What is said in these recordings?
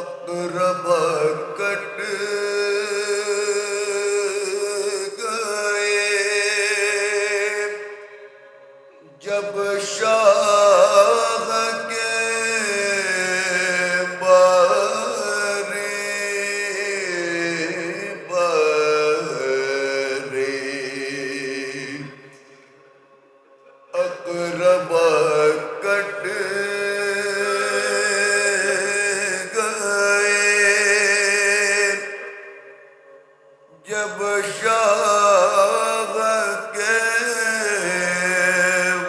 اقرب کٹ گئے جب شاہ کے بارے اقرب کٹ گئے جب شاہ کے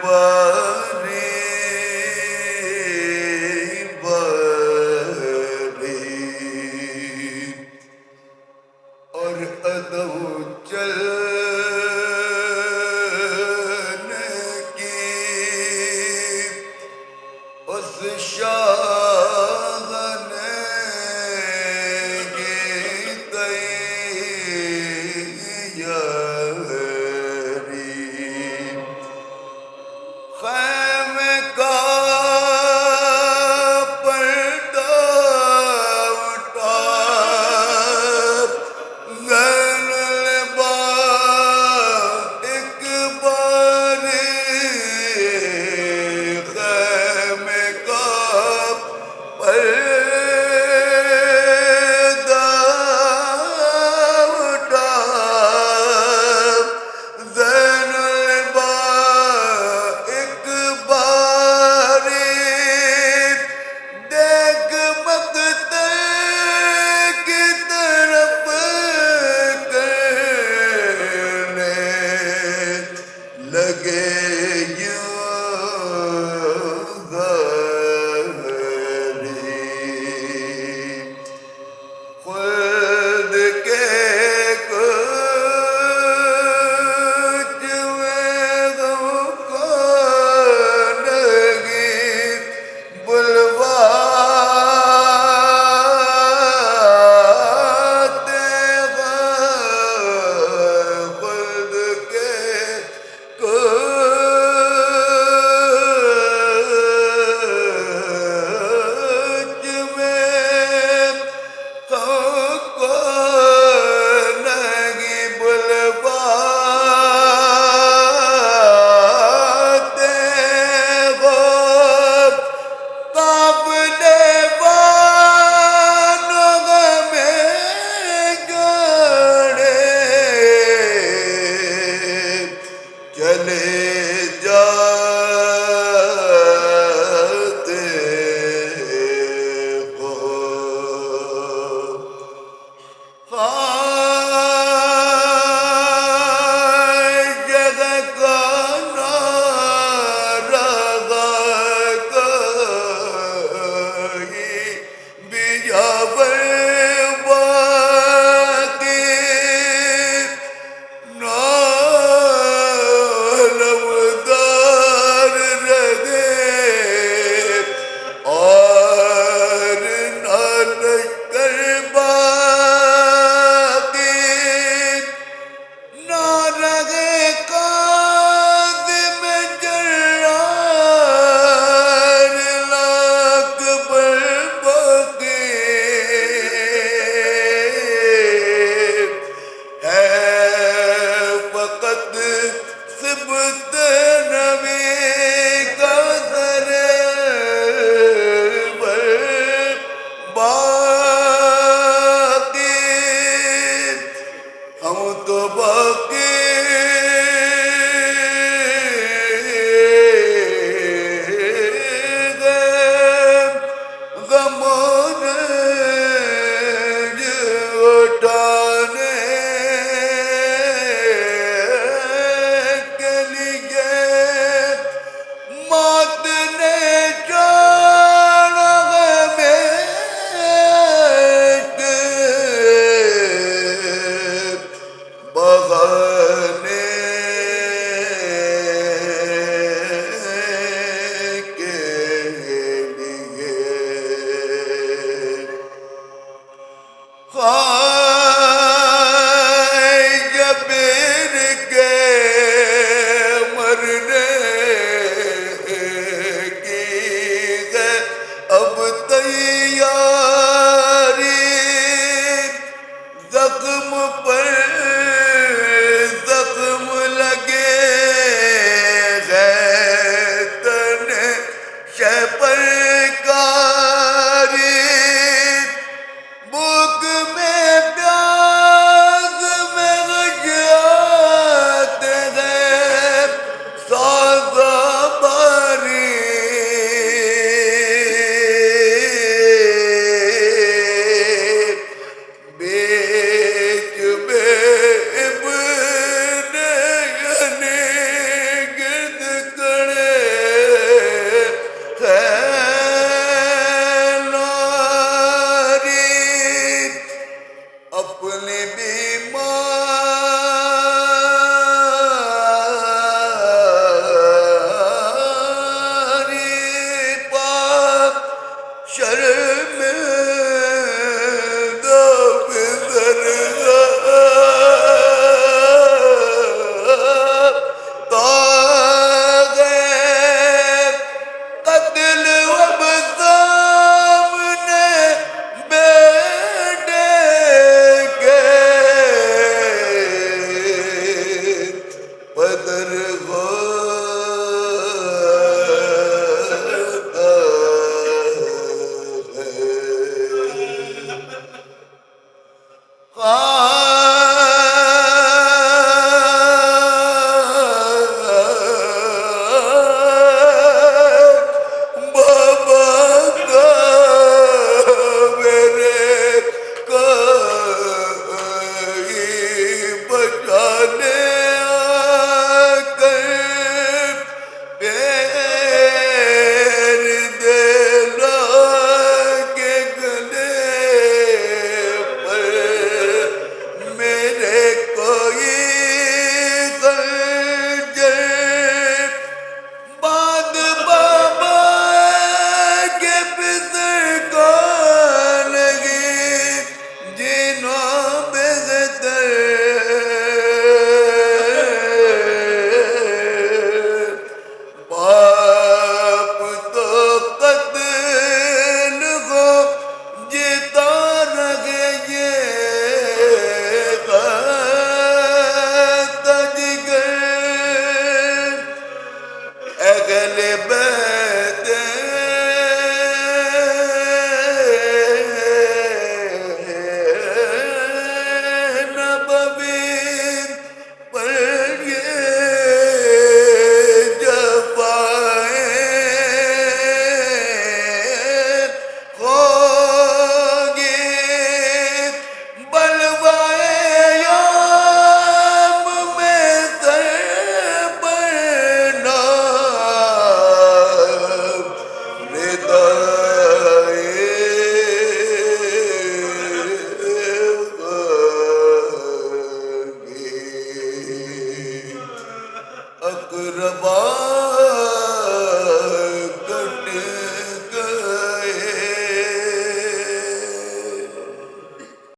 باری اور عدو چلنے کی اس شاہ نے کی تیاری خیمے کا پردہ اٹھا زین العباد ایک باری خیمے کا پردہ اٹھا زین العباد ایک باری دیکھ مقتل کی طرف کرنے لگے خود کے کچھ میں غم کو نہیں بلواتے خود کے کچھ میں کو نہیں بلواتے قابلِ بانگ میں گڑے چلے جاتے ہو جگہ کا نارغہ کوئی بیابر باقی نالمدار رہے اور نہ لشکر باقی نہ رہے قاضم جرار لاکھ بر باقی ہے فقط سبت نبی کا در پر باقی ہم تو باقی غمون اٹھانے کے لیے موت نے جان میں بہانے کے لیے در میں دو بزر قتل اب سامنے بیٹے کے پدر ہوتا ہے اقربا